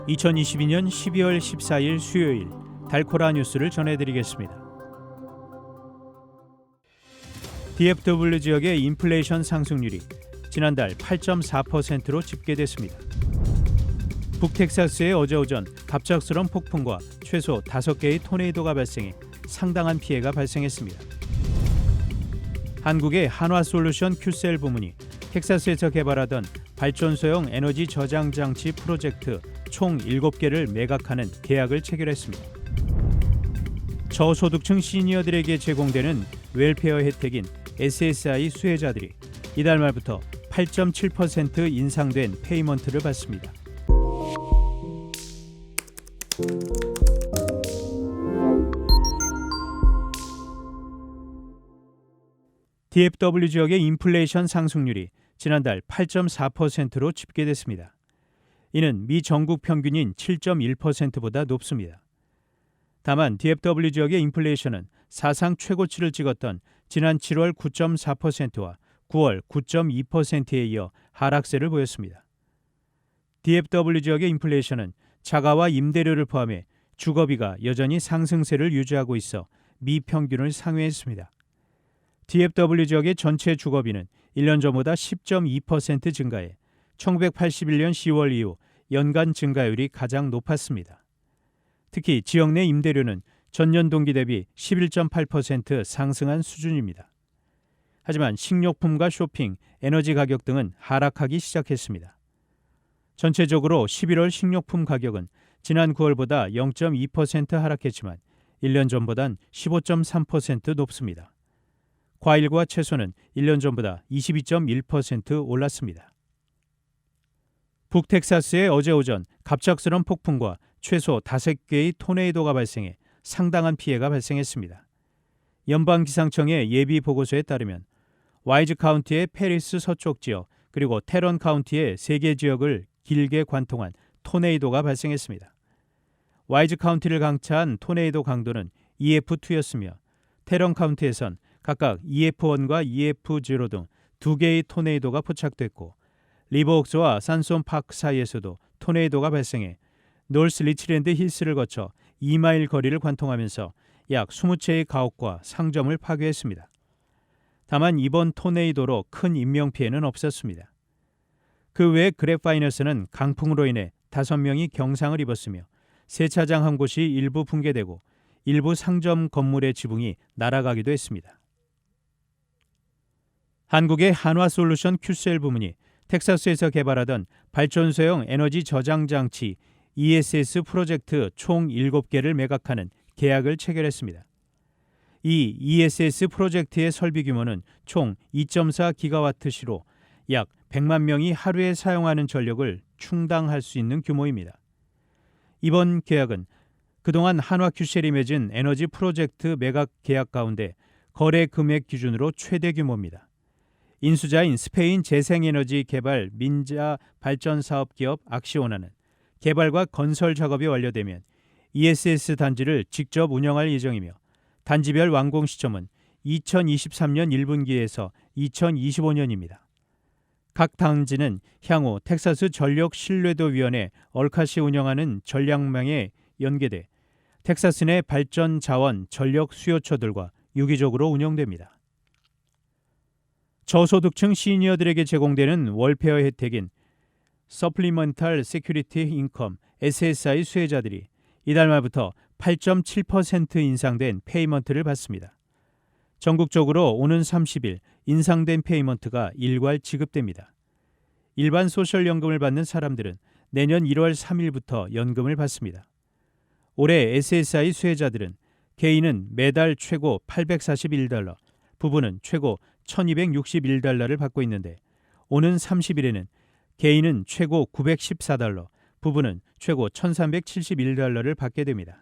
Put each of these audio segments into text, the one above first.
2022년 12월 14일 수요일 달코라 뉴스를 전해드리겠습니다. DFW 지역의 인플레이션 상승률이 지난달 8.4%로 집계됐습니다. 북텍사스의 어제 오전 갑작스런 폭풍과 최소 5개의 토네이도가 발생해 상당한 피해가 발생했습니다. 한국의 한화솔루션 큐셀 부문이 텍사스에서 개발하던 발전소형 에너지 저장 장치 프로젝트 총 7개를 매각하는 계약을 체결했습니다. 저소득층 시니어들에게 제공되는 웰페어 혜택인 SSI 수혜자들이 이달 말부터 8.7% 인상된 페이먼트를 받습니다. DFW 지역의 인플레이션 상승률이 지난달 8.4%로 집계됐습니다. 이는 미 전국 평균인 7.1%보다 높습니다. 다만 DFW 지역의 인플레이션은 사상 최고치를 찍었던 지난 7월 9.4%와 9월 9.2%에 이어 하락세를 보였습니다. DFW 지역의 인플레이션은 자가와 임대료를 포함해 주거비가 여전히 상승세를 유지하고 있어 미 평균을 상회했습니다. DFW 지역의 전체 주거비는 1년 전보다 10.2% 증가해 1981년 10월 이후 연간 증가율이 가장 높았습니다. 특히 지역 내 임대료는 전년 동기 대비 11.8% 상승한 수준입니다. 하지만 식료품과 쇼핑, 에너지 가격 등은 하락하기 시작했습니다. 전체적으로 11월 식료품 가격은 지난 9월보다 0.2% 하락했지만 1년 전보단 15.3% 높습니다. 과일과 채소는 1년 전보다 22.1% 올랐습니다. 북텍사스의 어제 오전 갑작스런 폭풍과 최소 5개의 토네이도가 발생해 상당한 피해가 발생했습니다. 연방기상청의 예비 보고서에 따르면 와이즈 카운티의 페리스 서쪽 지역 그리고 테런 카운티의 3개 지역을 길게 관통한 토네이도가 발생했습니다. 와이즈 카운티를 강타한 토네이도 강도는 EF2였으며 테런 카운티에선 각각 EF1과 EF0 등 2개의 토네이도가 포착됐고 리버옥스와 산솜 파크 사이에서도 토네이도가 발생해 노스 리치랜드 힐스를 거쳐 2마일 거리를 관통하면서 약 20채의 가옥과 상점을 파괴했습니다. 다만 이번 토네이도로 큰 인명피해는 없었습니다. 그 외 그랩파이너스는 강풍으로 인해 5명이 경상을 입었으며 세차장 한 곳이 일부 붕괴되고 일부 상점 건물의 지붕이 날아가기도 했습니다. 한국의 한화솔루션 큐셀 부문이 텍사스에서 개발하던 발전소형 에너지 저장 장치 ESS 프로젝트 총 7개를 매각하는 계약을 체결했습니다. 이 ESS 프로젝트의 설비 규모는 총 2.4기가와트시로 약 100만 명이 하루에 사용하는 전력을 충당할 수 있는 규모입니다. 이번 계약은 그동안 한화큐셀이 맺은 에너지 프로젝트 매각 계약 가운데 거래 금액 기준으로 최대 규모입니다. 인수자인 스페인 재생에너지 개발 민자 발전 사업 기업 악시오나는 개발과 건설 작업이 완료되면 ESS 단지를 직접 운영할 예정이며 단지별 완공 시점은 2023년 1분기에서 2025년입니다. 각 단지는 향후 텍사스 전력 신뢰도위원회 얼카시 운영하는 전략망에 연계돼 텍사스 내 발전 자원 전력 수요처들과 유기적으로 운영됩니다. 저소득층 시니어들에게 제공되는 월페어 혜택인 Supplemental Security Income SSI 수혜자들이 이달 말부터 8.7% 인상된 페이먼트를 받습니다. 전국적으로 오는 30일 인상된 페이먼트가 일괄 지급됩니다. 일반 소셜연금을 받는 사람들은 내년 1월 3일부터 연금을 받습니다. 올해 SSI 수혜자들은 개인은 매달 최고 $841, 부부는 최고 $1261를 받고 있는데 오는 30일에는 개인은 최고 $914, 부부는 최고 $1371를 받게 됩니다.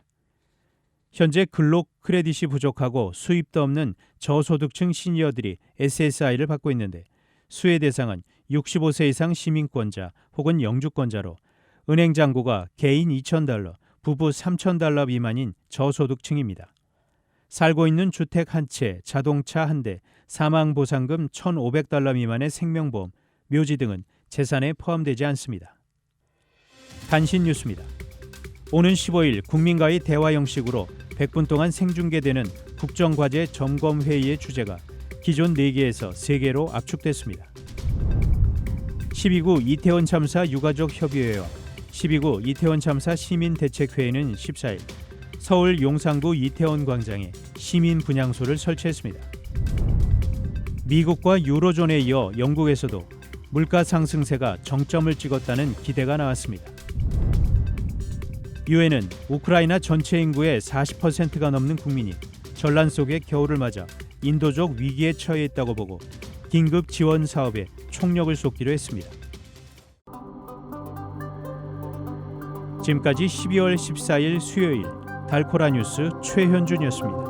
현재 근로 크레딧이 부족하고 수입도 없는 저소득층 시니어들이 SSI를 받고 있는데 수혜 대상은 65세 이상 시민권자 혹은 영주권자로 은행 잔고가 개인 $2,000, 부부 $3,000 미만인 저소득층입니다. 살고 있는 주택 한 채, 자동차 한 대, 사망보상금 $1,500 미만의 생명보험, 묘지 등은 재산에 포함되지 않습니다. 단신 뉴스입니다. 오는 15일 국민과의 대화 형식으로 100분 동안 생중계되는 국정과제 점검회의의 주제가 기존 4개에서 3개로 압축됐습니다. 12구 이태원 참사 유가족 협의회와 12구 이태원 참사 시민대책회의는 14일 서울 용산구 이태원 광장에 시민 분향소를 설치했습니다. 미국과 유로존에 이어 영국에서도 물가 상승세가 정점을 찍었다는 기대가 나왔습니다. 유엔은 우크라이나 전체 인구의 40%가 넘는 국민이 전란 속의 겨울을 맞아 인도적 위기에 처해 있다고 보고 긴급 지원 사업에 총력을 쏟기로 했습니다. 지금까지 12월 14일 수요일 달코라 뉴스 최현준이었습니다.